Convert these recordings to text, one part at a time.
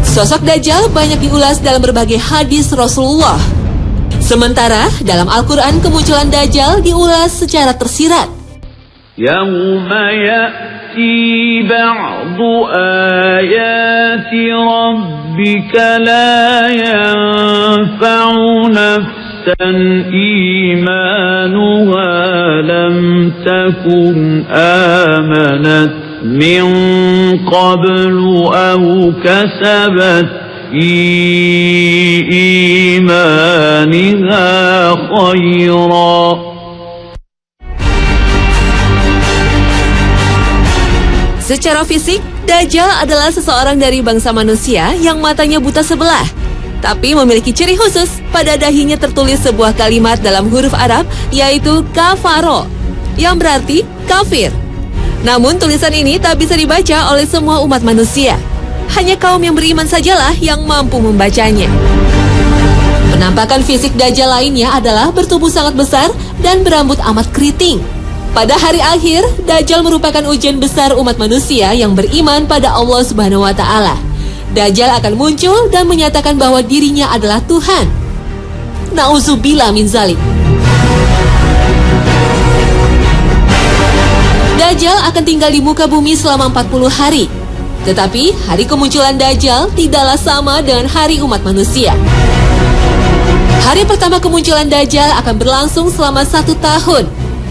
Sosok Dajjal banyak diulas dalam berbagai hadis Rasulullah. Sementara dalam Al-Quran kemunculan Dajjal diulas secara tersirat. Yawma ya'ti ba'du ayati rabbika la yanfa'u nafsan imanuha lam takun amanat min qablu aw kasabat fi imaniha khayra. Secara fisik, Dajjal adalah seseorang dari bangsa manusia yang matanya buta sebelah, tapi memiliki ciri khusus. Pada dahinya tertulis sebuah kalimat dalam huruf Arab, yaitu kafaro, yang berarti kafir. Namun tulisan ini tak bisa dibaca oleh semua umat manusia. Hanya kaum yang beriman sajalah yang mampu membacanya. Penampakan fisik Dajjal lainnya adalah bertubuh sangat besar dan berambut amat keriting. Pada hari akhir, Dajjal merupakan ujian besar umat manusia yang beriman pada Allah Subhanahu wa Ta'ala. Dajjal akan muncul dan menyatakan bahwa dirinya adalah Tuhan. Na'udzubillah min zalik. Dajjal akan tinggal di muka bumi selama 40 hari. Tetapi hari kemunculan Dajjal tidaklah sama dengan hari umat manusia. Hari pertama kemunculan Dajjal akan berlangsung selama 1 tahun.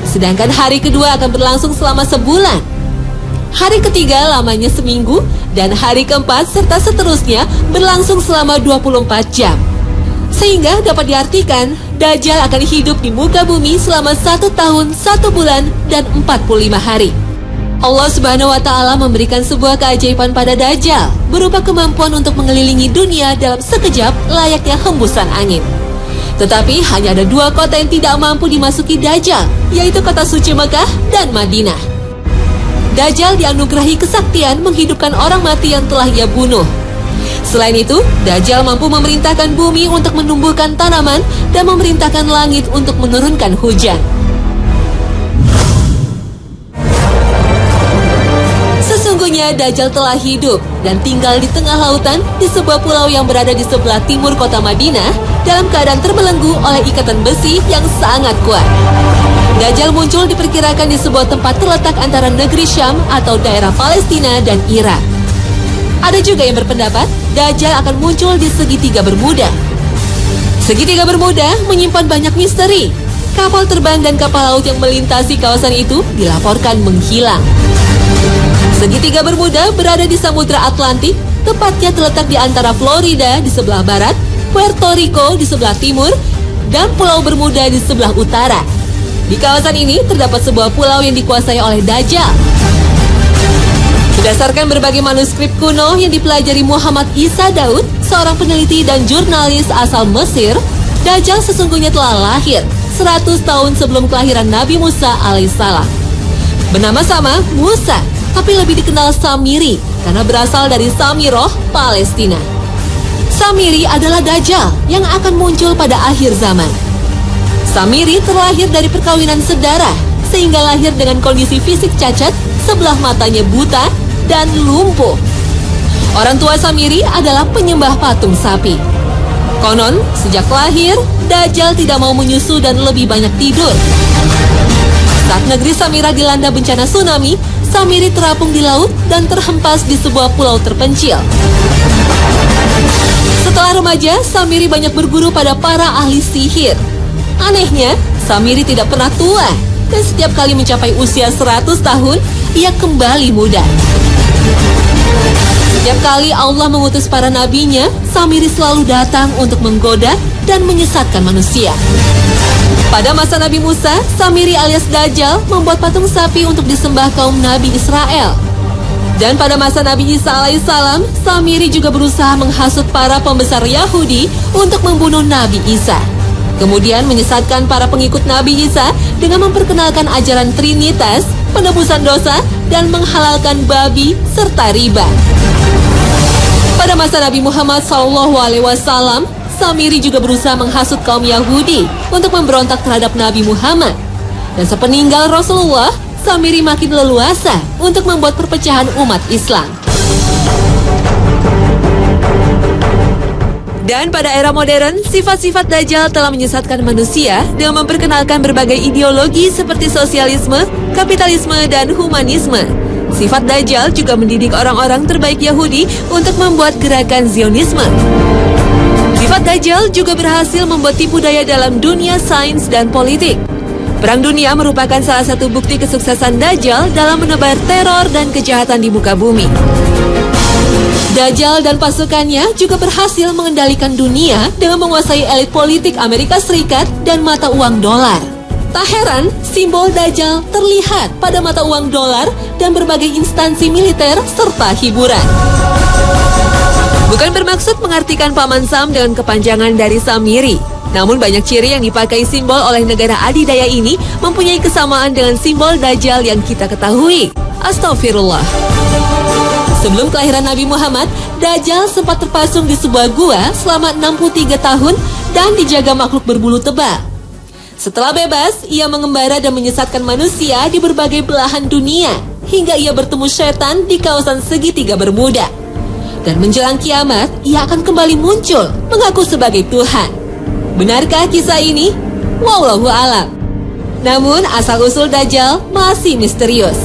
Sedangkan hari kedua akan berlangsung selama sebulan. Hari ketiga lamanya seminggu. Dan hari keempat serta seterusnya berlangsung selama 24 jam. Sehingga dapat diartikan Dajjal akan hidup di muka bumi selama 1 tahun, 1 bulan, dan 45 hari. Allah Subhanahu wa Ta'ala memberikan sebuah keajaiban pada Dajjal, berupa kemampuan untuk mengelilingi dunia dalam sekejap layaknya hembusan angin. Tetapi hanya ada 2 kota yang tidak mampu dimasuki Dajjal, yaitu kota suci Mekah dan Madinah. Dajjal dianugerahi kesaktian menghidupkan orang mati yang telah ia bunuh. Selain itu, Dajjal mampu memerintahkan bumi untuk menumbuhkan tanaman dan memerintahkan langit untuk menurunkan hujan. Sesungguhnya Dajjal telah hidup dan tinggal di tengah lautan di sebuah pulau yang berada di sebelah timur kota Madinah dalam keadaan terbelenggu oleh ikatan besi yang sangat kuat. Dajjal muncul diperkirakan di sebuah tempat terletak antara negeri Syam atau daerah Palestina dan Irak. Ada juga yang berpendapat Dajjal akan muncul di segitiga Bermuda. Segitiga Bermuda menyimpan banyak misteri. Kapal terbang dan kapal laut yang melintasi kawasan itu dilaporkan menghilang. Segitiga Bermuda berada di Samudra Atlantik, tepatnya terletak di antara Florida di sebelah barat, Puerto Rico di sebelah timur, dan Pulau Bermuda di sebelah utara. Di kawasan ini terdapat sebuah pulau yang dikuasai oleh Dajjal. Berdasarkan berbagai manuskrip kuno yang dipelajari Muhammad Isa Daud, seorang peneliti dan jurnalis asal Mesir, Dajjal sesungguhnya telah lahir 100 tahun sebelum kelahiran Nabi Musa alaihissalam. Bernama sama Musa, tapi lebih dikenal Samiri karena berasal dari Samiroh, Palestina. Samiri adalah Dajjal yang akan muncul pada akhir zaman. Samiri terlahir dari perkawinan sedarah, sehingga lahir dengan kondisi fisik cacat, sebelah matanya buta, dan lumpuh. Orang tua Samiri adalah penyembah patung sapi. Konon, sejak lahir, Dajjal tidak mau menyusu dan lebih banyak tidur. Saat negeri Samira dilanda bencana tsunami, Samiri terapung di laut dan terhempas di sebuah pulau terpencil. Setelah remaja, Samiri banyak berguru pada para ahli sihir. Anehnya, Samiri tidak pernah tua, dan setiap kali mencapai usia 100 tahun, ia kembali muda. Setiap kali Allah mengutus para nabinya, Samiri selalu datang untuk menggoda dan menyesatkan manusia. Pada masa Nabi Musa, Samiri alias Dajjal membuat patung sapi untuk disembah kaum Nabi Israel. Dan pada masa Nabi Isa alaihissalam, Samiri juga berusaha menghasut para pembesar Yahudi untuk membunuh Nabi Isa. Kemudian menyesatkan para pengikut Nabi Isa dengan memperkenalkan ajaran Trinitas, penebusan dosa, dan menghalalkan babi serta riba. Pada masa Nabi Muhammad SAW, Samiri juga berusaha menghasut kaum Yahudi untuk memberontak terhadap Nabi Muhammad. Dan sepeninggal Rasulullah, Samiri makin leluasa untuk membuat perpecahan umat Islam. Dan pada era modern, sifat-sifat Dajjal telah menyesatkan manusia dengan memperkenalkan berbagai ideologi seperti sosialisme, kapitalisme, dan humanisme. Sifat Dajjal juga mendidik orang-orang terbaik Yahudi untuk membuat gerakan Zionisme. Sifat Dajjal juga berhasil membuat tipu daya dalam dunia sains dan politik. Perang dunia merupakan salah satu bukti kesuksesan Dajjal dalam menebar teror dan kejahatan di muka bumi. Dajjal dan pasukannya juga berhasil mengendalikan dunia dengan menguasai elit politik Amerika Serikat dan mata uang dolar. Tak heran, simbol Dajjal terlihat pada mata uang dolar dan berbagai instansi militer serta hiburan. Bukan bermaksud mengartikan Paman Sam dengan kepanjangan dari Samiri. Namun banyak ciri yang dipakai simbol oleh negara adidaya ini mempunyai kesamaan dengan simbol Dajjal yang kita ketahui. Astagfirullah. Sebelum kelahiran Nabi Muhammad, Dajjal sempat terpasung di sebuah gua selama 63 tahun dan dijaga makhluk berbulu tebal. Setelah bebas, ia mengembara dan menyesatkan manusia di berbagai belahan dunia, hingga ia bertemu setan di kawasan segitiga Bermuda. Dan menjelang kiamat, ia akan kembali muncul, mengaku sebagai Tuhan. Benarkah kisah ini? Wallahu a'lam. Namun, asal-usul Dajjal masih misterius.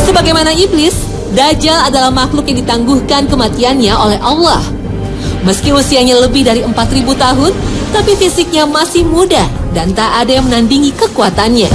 Sebagaimana iblis, Dajjal adalah makhluk yang ditangguhkan kematiannya oleh Allah. Meski usianya lebih dari 4.000 tahun, tapi fisiknya masih muda dan tak ada yang menandingi kekuatannya.